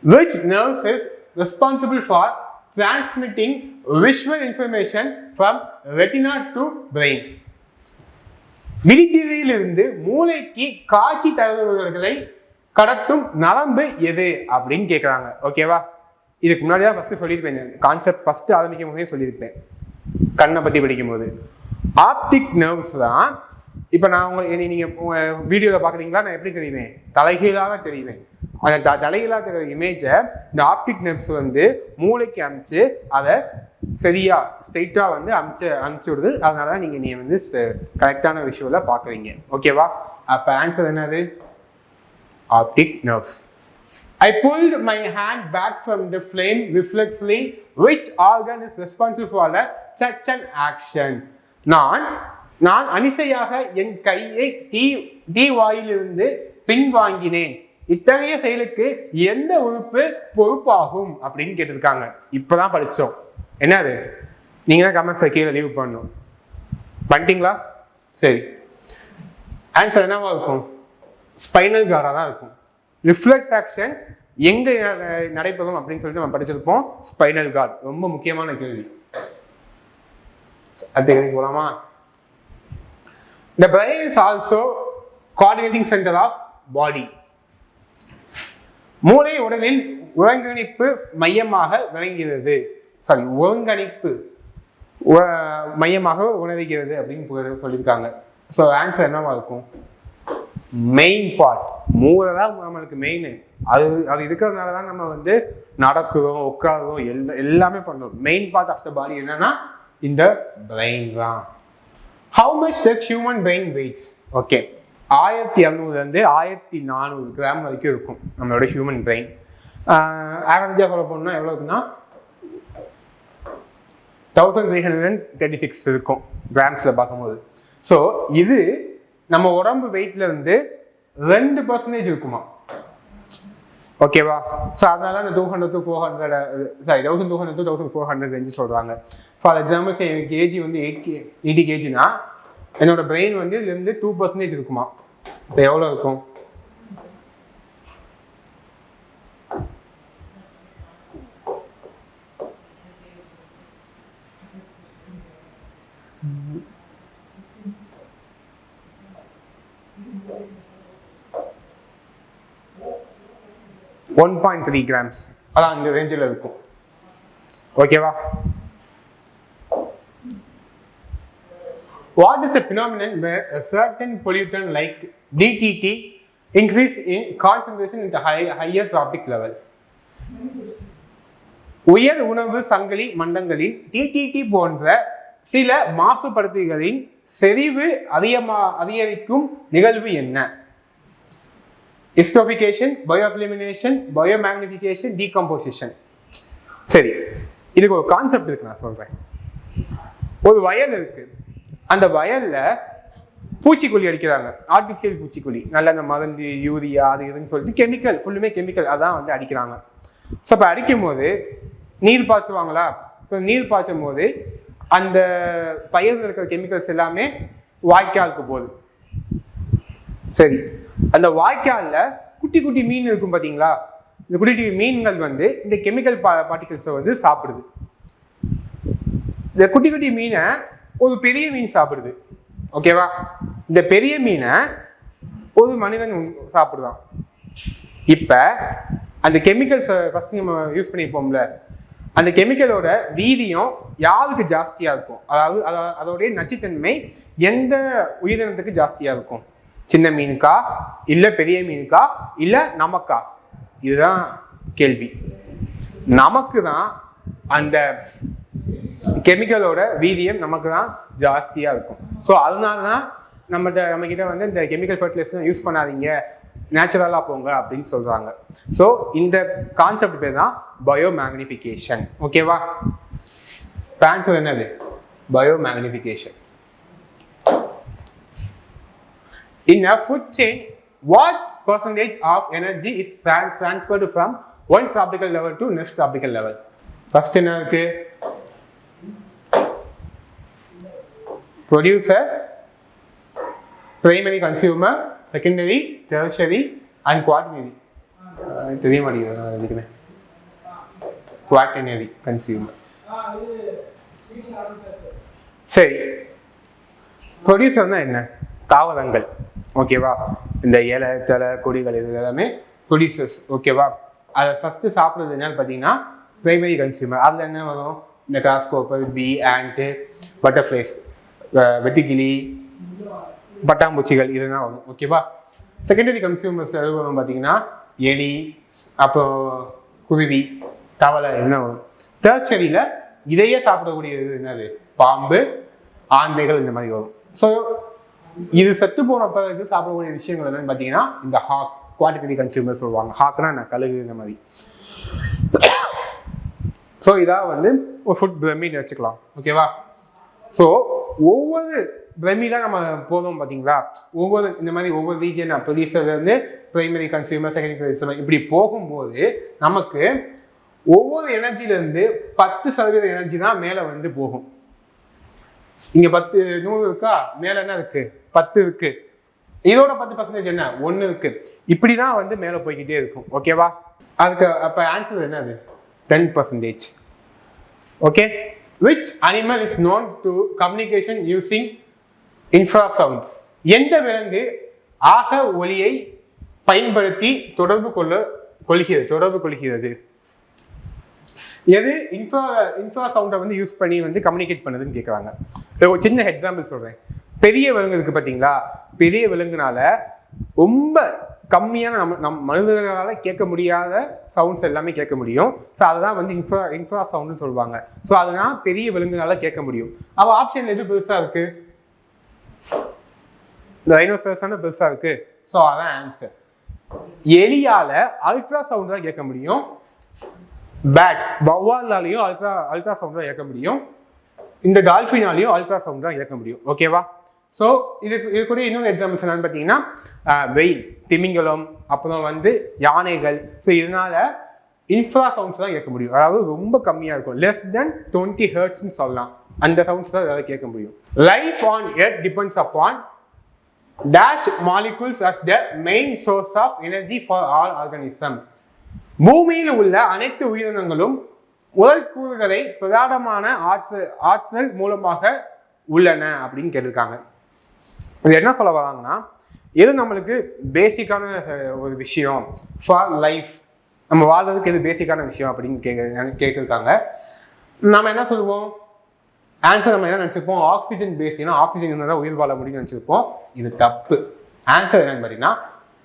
Which nerve is responsible for transmitting visual information from retina to brain? விழித்திரையிலிருந்து மூளைக்கு காட்சி தகவல்களை கடத்தும் நரம்பு எது அப்படின்னு கேட்குறாங்க. ஓகேவா? இதுக்கு முன்னாடி தான் ஃபர்ஸ்ட் சொல்லியிருப்பேன், கான்செப்ட் ஃபர்ஸ்ட் ஆரம்பிக்கும் போதே சொல்லியிருப்பேன் கண்ணை பற்றி படிக்கும் போது. ஆப்டிக் நர்வ்ஸ் தான். இப்போ நான் உங்களுக்கு நீங்கள் வீடியோவில் பார்க்குறீங்களா, நான் எப்படி தெரியுவேன்? தலைகீழாக தெரியுவேன். அந்த தலைகீழாக தெரிகிற இமேஜை இந்த ஆப்டிக் நர்வ்ஸ் வந்து மூளைக்கு அனுப்பிச்சு அதை சரியா ஸ்ட்ரெயிட்டாக வந்து அனுப்பிச்சு விடுது. அதனால நீங்கள் வந்து கரெக்டான விஷுவலை பார்க்குறீங்க. ஓகேவா? அப்போ ஆன்சர் என்னது? Optic nerves. I pulled my hand back from the flame reflexively. Which organ is responsible for such an action? நான் அனிசையாக என் கையை தீவாயிலிருந்து பின்வாங்கினேன். இத்தகைய செயலுக்கு எந்த உறுப்பு பொறுப்பாகும் அப்படின்னு கேட்டிருக்காங்க. இப்பதான் படிச்சோம். என்னது? நீங்க தான் கமெண்ட்ஸ் கீழே லீவ் பண்ணணும். பண்ணிட்டீங்களா? சரி. ஆன்சர் என்னவா இருக்கும்? ஸ்பைனல் கார்டா தான் இருக்கும். ரிஃப்ளெக்ஸ் ஆக்ஷன் எங்க நடைபெறும் அப்படின்னு சொல்லிட்டு நம்ம படிச்சிருப்போம். ஸ்பைனல் கார்டு ரொம்ப முக்கியமான கேள்வி. அடுத்த கேள்வி போலாமா? The brain is also coordinating center of body. மூளை உடலில் ஒருங்கிணைப்பு மையமாக விளங்குகிறது. ஒருங்கிணைப்பு மையமாக உணர்கிறது அப்படின்னு சொல்லியிருக்காங்க. ஸோ ஆன்சர் என்னவா இருக்கும்? Main part. மூளை தான் நம்மளுக்கு மெயின். அது இருக்கிறதுனால தான் நம்ம வந்து நடக்கிறோம், உட்காரோம், எல்லாமே பண்ணுறோம். மெயின் பார்ட் ஆஃப் த பாடி என்னன்னா இந்த பிரெயின் தான். How much does human brain weights? Okay, 1200 1400 gram வரைக்கும் இருக்கும் நம்மளோட ஹியூமன் பிரெயின். ஆவரேஜாக ஃபாலோ பண்ணால் எவ்வளோ இருக்குன்னா 1336 இருக்கும் கிராம்ஸில் பார்க்கும்போது. ஸோ இது நம்ம உடம்பு வெயிட்ல இருந்து 2% இருக்குமா? ஓகேவா? ஸோ அதனால இந்த 200 to 400 1200 to 1400 ரேஞ்சு சொல்றாங்க. ஃபார் எக்ஸாம்பிள் கேஜி வந்து 80 கேஜினா என்னோட பிரெயின் வந்து இதுலேருந்து 2% இருக்குமா? இப்போ எவ்வளோ இருக்கும்? $1.3 grams. அதான் இந்த ரேஞ்சில் இருக்கும். ஓகேவா? What is a phenomenon where a certain pollutant like DDT increase in concentration in the higher tropic level? உயர் உணவு சங்கிலி மண்டங்களில் DDT போன்ற சில மாசுபடுத்திகளின் செறிவு அதிகரிக்கும் நிகழ்வு என்ன? எஸ்டோபிகேஷன், பயோஎலிமினேஷன், பயோமேக்னிஃபிகேஷன், டீகம்போசிஷன். சரி, இதுக்கு ஒரு கான்செப்ட் இருக்கு, நான் சொல்றேன். ஒரு வயல் இருக்கு, அந்த வயல்ல பூச்சிக்கொல்லி அடிக்கிறாங்க, ஆர்டிஃபிஷியல் பூச்சிக்கொல்லி, நல்ல அந்த மருந்து, யூரியா, அது இதுன்னு சொல்லிட்டு கெமிக்கல், ஃபுல்லுமே கெமிக்கல் அதான் வந்து அடிக்கிறாங்க. ஸோ அப்போ அடிக்கும் போது நீர் பாய்ச்சுவாங்களா? ஸோ நீர் பாய்ச்சும் போது அந்த பயிரில் இருக்கிற கெமிக்கல்ஸ் எல்லாமே வாய்க்காலுக்கு போகுது. சரி, அந்த வாய்க்காலில் குட்டி குட்டி மீன் இருக்கும் பார்த்தீங்களா? இந்த குட்டி குட்டி மீன்கள் வந்து இந்த கெமிக்கல் பார்ட்டிகல்ஸை வந்து சாப்பிடுது. இந்த குட்டி குட்டி மீனை ஒரு பெரிய மீன் சாப்பிடுது. ஓகேவா? இந்த பெரிய மீனை ஒரு மனிதன் சாப்பிடுதான். இப்போ அந்த கெமிக்கல்ஸை ஃபஸ்ட் நம்ம யூஸ் பண்ணிப்போம்ல, அந்த கெமிக்கலோட வீரியம் யாருக்கு ஜாஸ்தியாக இருக்கும்? அதாவது அதோடைய நச்சுத்தன்மை எந்த உயிரினத்துக்கு ஜாஸ்தியாக இருக்கும்? சின்ன மீனுக்கா, இல்லை பெரிய மீனுக்கா, இல்லை நமக்கா? இதுதான் கேள்வி. நமக்கு தான் அந்த கெமிக்கலோட வீரியம் நமக்கு தான் ஜாஸ்தியாக இருக்கும். ஸோ அதனால தான் நம்மக்கிட்ட வந்து இந்த கெமிக்கல் ஃபர்டிலைசர் யூஸ் பண்ணாதீங்க, நேச்சுரலாக போங்க அப்படின்னு சொல்கிறாங்க. ஸோ இந்த கான்செப்ட் பேர் தான் பயோமேக்னிஃபிகேஷன். ஓகேவா? ஆன்சர் என்னது? Biomagnification. In a food chain, what percentage of energy is transferred from one tropical level to next tropical level? First என்ன இருக்கு? Producer, primary consumer, secondary, tertiary and quaternary. தெரிய மாட்டேங்குது. Quaternary consumer. சரி, ப்ரொடியூசர்னா என்ன? தாவரங்கள். ஓகேவா? இந்த இலை, தலை, கொடிகள், இது எல்லாமே ப்ரொடியூசர்ஸ். ஓகேவா? அதை ஃபஸ்ட்டு சாப்பிட்றது என்னன்னு பார்த்தீங்கன்னா பிரைமரி கன்சியூமர். அதில் என்ன வரும்? இந்த கிராஸ்கோப்பர், பீ, ஆண்ட்டு, பட்டர்ஃப்ளைஸ், வெட்டுக்கிளி, பட்டாம்பூச்சிகள், இதெல்லாம் வரும். ஓகேவா? செகண்டரி கன்சியூமர்ஸ் எது வரும் பார்த்தீங்கன்னா எலி, அப்புறம் குருவி, தவளை, என்ன வரும். டெர்ஷரியில் இதையே சாப்பிடக்கூடியது என்னது? பாம்பு, ஆந்தைகள், இந்த மாதிரி வரும். ஸோ இது செத்து போன பிறகு சாப்பிடக்கூடிய விஷயங்கள் என்னன்னு பார்த்தீங்கன்னா இந்த ஹாக், குவான்டிட்டி கன்சியூமர் சொல்லுவாங்க. ஹாக்னா என்ன, கழுகு இந்த மாதிரி. ஸோ இதாக வந்து ஒரு ஃபுட் பிரமிட் வச்சுக்கலாம். ஓகேவா? ஸோ ஒவ்வொரு பிரமிடாக நம்ம போதும் பார்த்தீங்களா, ஒவ்வொரு இந்த மாதிரி ஒவ்வொரு ரீஜன் ப்ரொடியூசர்லேருந்து பிரைமரி கன்சியூமர், செகண்டரி கன்சியூமர் இப்படி போகும்போது நமக்கு ஒவ்வொரு எனர்ஜிலேருந்து 10% எனர்ஜி தான் மேலே வந்து போகும். இங்கே 100 இருக்கா, மேலே என்ன இருக்கு, 10 இருக்கு, இதோட 10% என்ன, 1 இருக்கு. இப்படி தான் வந்து மேலே போய்கிட்டே இருக்கும். ஓகேவா? அதுக்கு அப்போ ஆன்சர் என்னது, 10%. Okay. Which animal is known to communication using infrasound? எந்த விலங்கு ஆக ஒலியை பயன்படுத்தி தொடர்பு கொள்கிறது? எது இன்ஃப்ராசவுண்டை வந்து யூஸ் பண்ணி வந்து கம்யூனிகேட் பண்ணுதுன்னு கேட்குறாங்க. ஒரு சின்ன எக்ஸாம்பிள் சொல்கிறேன். பெரிய விலங்கு இருக்கு பார்த்தீங்களா, பெரிய விலங்குனால ரொம்ப கம்மியான நம்ம மனிதர்களால் கேட்க முடியாத சவுண்ட்ஸ் எல்லாமே கேட்க முடியும். ஸோ அதுதான் வந்து இன்ஃப்ரா சவுண்டுன்னு சொல்லுவாங்க. ஸோ அதனால் பெரிய விலங்குனால கேட்க முடியும். அப்போ ஆப்ஷன் எது பெருசாக இருக்கு, இந்த ரைனோசரஸ் தானே பெருசாக இருக்கு. ஸோ அதான் ஆன்சர். எலியால அல்ட்ரா சவுண்ட் தான் கேட்க முடியும், பேட் வவ்வாலாலையும் அல்ட்ரா சவுண்ட் தான் கேட்க முடியும், இந்த டால்ஃபினாலையும் அல்ட்ரா சவுண்ட் தான் கேட்க முடியும். ஓகேவா? ஸோ இது கூட இன்னொரு எக்ஸாம்பிள்ஸ் என்னன்னு பார்த்தீங்கன்னா வெயில், திமிங்கலம், அப்புறம் வந்து யானைகள். ஸோ இதனால இன்ஃப்ரா சவுண்ட்ஸ் தான் கேட்க முடியும். அதாவது ரொம்ப கம்மியாக இருக்கும், less than 20 ஹெர்ட்ஸ்ன்னு சொல்லலாம். அந்த சவுண்ட்ஸ் தான் எதாவது கேட்க முடியும். Life on earth depends upon dash molecules as the main source of energy for all organism. பூமியில் உள்ள அனைத்து உயிரினங்களும் உடல் கூறுகளை பிரதானமான ஆற்றல் மூலமாக உள்ளன அப்படின்னு கேட்டிருக்காங்க. இது என்ன சொல்ல வராங்கன்னா, எது நம்மளுக்கு பேசிக்கான ஒரு விஷயம் ஃபார் லைஃப், நம்ம வாழ்றதுக்கு எது பேசிக்கான விஷயம் அப்படின்னு கேட்டிருக்காங்க. நம்ம என்ன சொல்லுவோம், ஆன்சர் நம்ம என்ன நினச்சிருப்போம், ஆக்சிஜன் பேஸ். ஏன்னா ஆக்சிஜன் இருந்தால் தான் உயிர் வாழ முடியும்னு நினச்சிருப்போம். இது தப்பு. ஆன்சர் என்னன்னு பார்த்தீங்கன்னா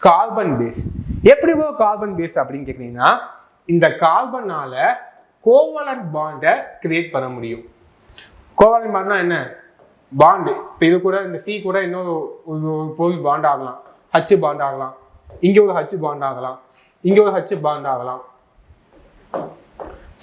கார்பன் பேஸ். எப்படி கார்பன் பேஸ் அப்படின்னு கேட்டீங்கன்னா, இந்த கார்பனால கோவலன்ட் பாண்டை கிரியேட் பண்ண முடியும். கோவலன்ட் பாண்ட்னா என்ன, பாண்டு. இப்போ இது கூட இந்த சி கூட இன்னொரு பொருள் பாண்ட் ஆகலாம், ஹச் பாண்ட் ஆகலாம், இங்கே ஒரு ஹச் பாண்ட் ஆகலாம், இங்கே ஒரு ஹச் பாண்ட் ஆகலாம்.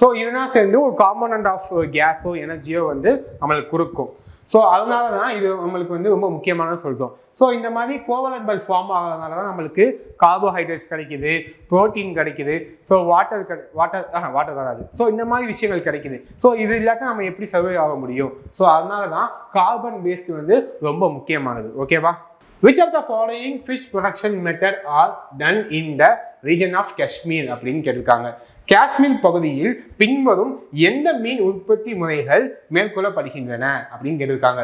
ஸோ இதெல்லாம் சேர்ந்து ஒரு காம்பனண்ட் ஆஃப் கேஸோ எனர்ஜியோ வந்து நம்மளுக்கு கொடுக்கும். ஸோ அதனால தான் இது நம்மளுக்கு வந்து ரொம்ப முக்கியமானது சொல்கிறோம். ஸோ இந்த மாதிரி கோவலன்ட் பாண்ட் ஃபார்ம் ஆகிறதுனால தான் நம்மளுக்கு கார்போஹைட்ரேட்ஸ் கிடைக்குது, ப்ரோட்டீன் கிடைக்குது, ஸோ வாட்டர் வராது. ஸோ இந்த மாதிரி விஷயங்கள் கிடைக்குது. ஸோ இது இல்லாத நம்ம எப்படி சர்வை ஆக முடியும்? ஸோ அதனால தான் கார்பன் பேஸ்ட் வந்து ரொம்ப முக்கியமானது. ஓகேவா? Which of the following fish production method are done in the region of Kashmir அப்படின்னு கேட்டிருக்காங்க. காஷ்மீர் பகுதியில் பின்வரும் எந்த மீன் உற்பத்தி முறைகள் மேற்கொள்ளப்படுகின்றன அப்படின்னு கேட்டிருக்காங்க.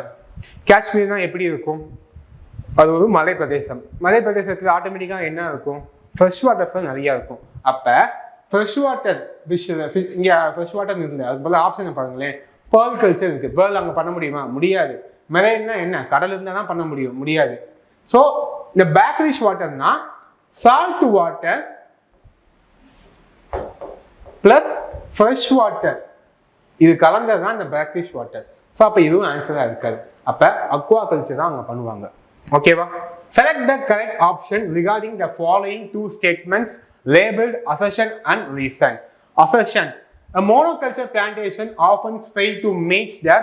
காஷ்மீர்னா எப்படி இருக்கும், அது ஒரு மலை பிரதேசம். மலை பிரதேசத்தில் ஆட்டோமேட்டிக்காக என்ன இருக்கும், ஃப்ரெஷ் வாட்டர்ஸ் தான் நிறையா இருக்கும். அப்போ ஃப்ரெஷ் வாட்டர் ஃபிஷ், இங்கே ஃப்ரெஷ் வாட்டர் இருக்குது. அது போல் ஆப்ஷன் பாருங்களேன், பேர்ல் கல்ச்சர் இருக்குது. பேர்ல் அங்கே பண்ண முடியுமா? முடியாது. மெரைன்னா என்ன, கடல் இருந்தால் தான் பண்ண முடியாது. ஸோ இந்த பேக்ரிஷ் வாட்டர்னா salt water plus fresh water, இது கலந்தது தான் இந்த பேக்ரிஷ் வாட்டர். ஸோ அப்போ இதுவும் ஆன்சராக இருக்காது. அப்போ அக்வா கல்ச்சர் தான் அங்கே பண்ணுவாங்க. ஓகேவா? Select the correct option regarding the following two statements labeled assertion and reason. Assertion: a monoculture plantation often fails to meet the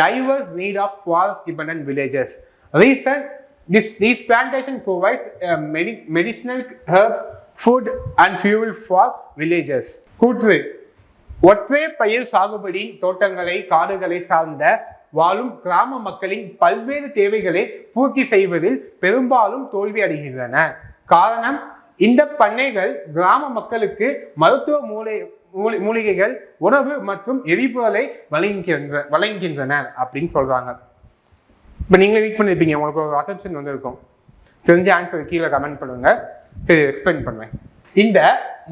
diverse need of forest-dependent villages. Reason: these plantations provide medicinal herbs, food and fuel for villages. கூற்று: ஒற்றை பயிர் சாகுபடி தோட்டங்களை, காடுகளை சார்ந்த வாழும் கிராம மக்களின் பல்வேறு தேவைகளை பூர்த்தி செய்வதில் பெரும்பாலும் தோல்வி அடைகின்றன. காரணம், இந்த பண்ணைகள் கிராம மக்களுக்கு மருத்துவ மூலிகைகள், உணவு மற்றும் எரிபொருளை வழங்குகின்றன அப்படின்னு சொல்றாங்க. இப்போ நீங்களே ரீட் பண்ணிருப்பீங்க, உங்களுக்கு ஒரு அசெப்ஷன் வந்து தெரிஞ்ச ஆன்சர் கீழே கமெண்ட் பண்ணுங்க. சரி, எக்ஸ்பிளைன் பண்ணுவேன். இந்த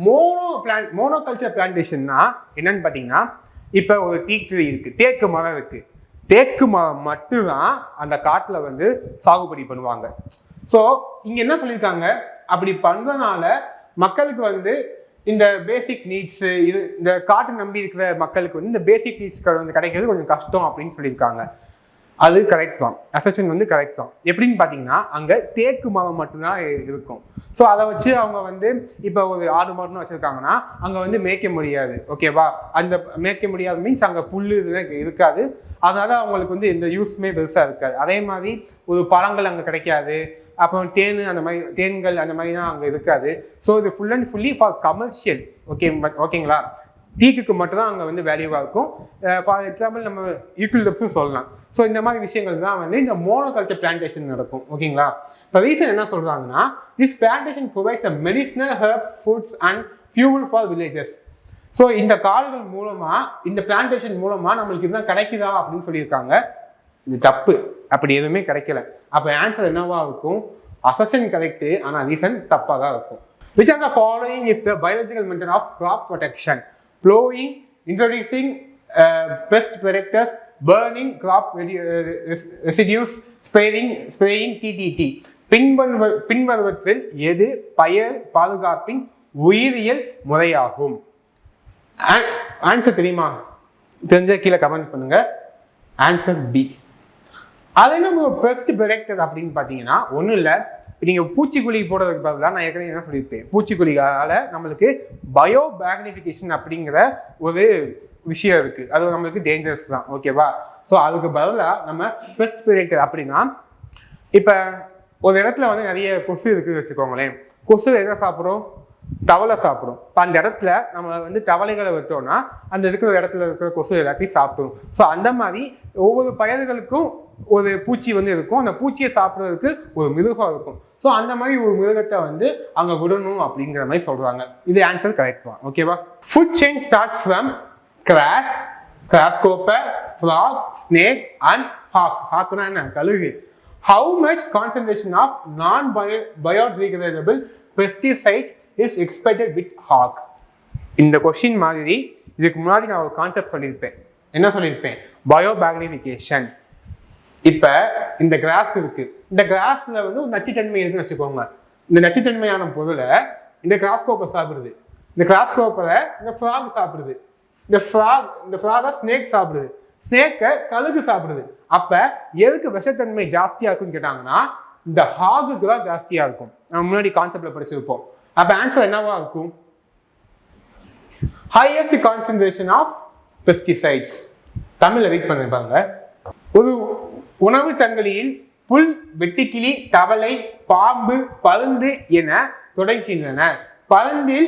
மோனோகல்ச்சர் பிளான்டேஷன்னா என்னன்னு பார்த்தீங்கன்னா, இப்போ ஒரு டீக் ட்ரீ இருக்கு, தேக்கு மரம் இருக்கு. தேக்கு மரம் மட்டும்தான் அந்த காட்டில் வந்து சாகுபடி பண்ணுவாங்க. ஸோ இங்கே என்ன சொல்லியிருக்காங்க, அப்படி பண்ணுறதுனால மக்களுக்கு வந்து இந்த பேசிக் நீட்ஸு, இது இந்த காட்டு நம்பி இருக்கிற மக்களுக்கு வந்து இந்த பேசிக் நீட்ஸ் வந்து கிடைக்கிறது கொஞ்சம் கஷ்டம் அப்படின்னு சொல்லியிருக்காங்க. அது கரெக்ட் தான். அசெஷன் வந்து கரெக்ட் தான். எப்படின்னு பார்த்தீங்கன்னா அங்கே தேக்கு மரம் மட்டும்தான் இருக்கும். ஸோ அதை வச்சு அவங்க வந்து இப்போ ஒரு 6 மரம்னு வச்சுருக்காங்கன்னா அங்கே வந்து மேய்க்க முடியாது. ஓகேவா? அந்த மேய்க்க முடியாது மீன்ஸ் அங்கே புல் இருக்காது. அதனால அவங்களுக்கு வந்து எந்த யூஸுமே பெருசாக இருக்காது. அதே மாதிரி ஒரு பழங்கள் அங்கே கிடைக்காது. அப்புறம் தேன்கள் அந்த மாதிரிலாம் அங்கே இருக்காது. ஸோ இது full and fully for commercial. ஓகேங்களா? டீக்குக்கு மட்டும்தான் அங்கே வந்து வேல்யூவாக இருக்கும். ஃபார் எக்ஸாம்பிள் நம்ம யூக்கலிப்டஸும் சொல்லலாம். ஸோ இந்த மாதிரி விஷயங்கள் தான் வந்து இந்த மோனோகல்ச்சர் பிளான்டேஷன் நடக்கும். ஓகேங்களா? இப்போ ரீசன் என்ன சொல்கிறாங்கன்னா, this plantation provides a medicinal herbs, foods and fuel for villages. So இந்த காடுகள் மூலமாக, இந்த பிளான்டேஷன் மூலமாக நம்மளுக்கு இதுதான் கிடைக்குதா அப்படின்னு சொல்லியிருக்காங்க. இது தப்பு. அப்படி எதுவுமே கிடைக்கல. அப்போ ஆன்சர் என்னவா இருக்கும்? அசெஷன் கரெக்டு, ஆனால் ரீசன் தப்பாக தான் இருக்கும். Which of the following is the biological method of crop protection? Plowing, introducing pest predators, burning crop residues, spraying TTT. பின்வருவற்றில் எது பயிர் பாதுகாப்பின் உயிரியல் முறையாகும்? ஆன்சர் தெரியுமா? தெரிஞ்ச கீழே கமெண்ட் பண்ணுங்க. Answer B. அது என்ன பெஸ்ட் ப்ரொடக்டர் அப்படின்னு பார்த்தீங்கன்னா ஒன்றும் இல்லை. நீங்கள் பூச்சிக்கொல்லி போடுறதுக்கு பதிலாக நான் ஏற்கனவே என்ன சொல்லியிருப்பேன், பூச்சிக்கொல்லியால் நம்மளுக்கு பயோ மேக்னிஃபிகேஷன் அப்படிங்கிற ஒரு விஷயம் இருக்குது. அது நம்மளுக்கு டேஞ்சரஸ் தான். ஓகேவா? ஸோ அதுக்கு பதிலாக நம்ம பெஸ்ட் ப்ரொடக்டர் அப்படின்னா, இப்போ ஒரு இடத்துல வந்து நிறைய கொசு இருக்குதுன்னு வச்சுக்கோங்களேன். கொசு எதை சாப்பிடும்? தவளை சாப்பிடும். இப்போ அந்த இடத்துல நம்ம வந்து தவளைகளை விட்டோம்னா அந்த இருக்கிற இடத்துல இருக்கிற கொசு எல்லாத்தையும் சாப்பிடும். ஸோ அந்த மாதிரி ஒவ்வொரு பயிர்களுக்கும் ஒரு பூச்சி வந்து இருக்கும். அந்த பூச்சியை சாப்பிட்றதுக்கு ஒரு மிருகம் இருக்கும். ஸோ அந்த மாதிரி ஒரு மிருகத்தை வந்து அங்கே விடணும் அப்படிங்கிற மாதிரி சொல்கிறாங்க. இது ஆன்சர் கரெக்ட் தான். ஓகேவா? Food chain start from grass, grasshopper, frog, snake and hawk. ஹாக்னா என்ன? கழுகு. How much concentration of non biodegradable pesticide is expected with hawk? இந்த கொஸ்டின் மாதிரி இதுக்கு முன்னாடி நான் ஒரு கான்செப்ட் சொல்லியிருப்பேன். என்ன சொல்லியிருப்பேன்? Biomagnification. இப்போ இந்த கிராஸ் இருக்கு. இந்த கிராஸ்ல வந்து ஒரு நச்சுத்தன்மை இருக்குன்னு வச்சுக்கோங்க. இந்த நச்சுத்தன்மையான பொருளை இந்த கிராஸ்கோப்பை சாப்பிடுது. இந்த கிராஸ்கோப்பரை இந்த ஃப்ராக் சாப்பிடுது. இந்த ஃப்ராகை ஸ்னேக் சாப்பிடுது. ஸ்னேக்கை கழுகு சாப்பிடுது. அப்போ எதுக்கு விஷத்தன்மை ஜாஸ்தியாக இருக்குன்னு கேட்டாங்கன்னா இந்த ஹாகுக்கு தான் ஜாஸ்தியாக இருக்கும். நம்ம முன்னாடி கான்செப்ட்ல படிச்சிருப்போம். அப்போ ஆன்சர் என்னவா இருக்கும்? Highest concentration of pesticides. தமிழ்ல ரீட் பண்ணிருப்பாங்க. ஒரு உணவு சங்கிலியில் புல், வெட்டுக்கிளி, தவளை, பாம்பு, பருந்து என தொடங்குகின்றன. பருந்தில்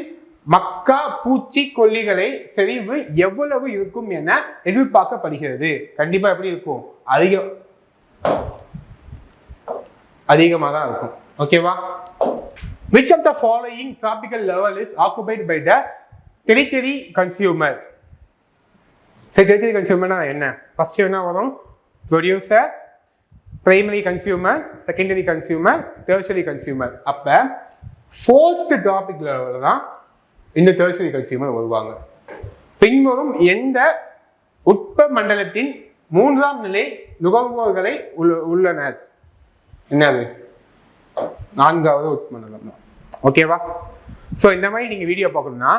மக்கா பூச்சி கொல்லிகளை செறிவு எவ்வளவு இருக்கும் என எதிர்பார்க்கப்படுகிறது? கண்டிப்பா எப்படி இருக்கும்? அதிகமாக தான் இருக்கும். ஓகேவா? Which of the following tropical level is occupied by the tertiary consumer? சரி, tertiary consumer என்ன? ஃபர்ஸ்ட் என்ன வரும்? Producer, primary consumer, secondary consumer, tertiary consumer. அப்போ 4th டாபிக் லெவலில் தான் இந்த டெர்ஷரி கன்சியூமர் வருவாங்க. பின்வரும் எந்த உட்ப மண்டலத்தின் 3ஆம் நிலை நுகர்வோர்களை உள்ளனர்? என்னது? 4வது உட்மண்டலம் தான். ஓகேவா? ஸோ இந்த மாதிரி நீங்கள் வீடியோ பார்க்கணும்னா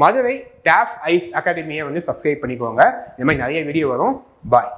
மதுரை டாஃப் ஐஸ் அகாடமியை வந்து சப்ஸ்கிரைப் பண்ணிக்கோங்க. இந்த மாதிரி நிறைய வீடியோ வரும். பாய்.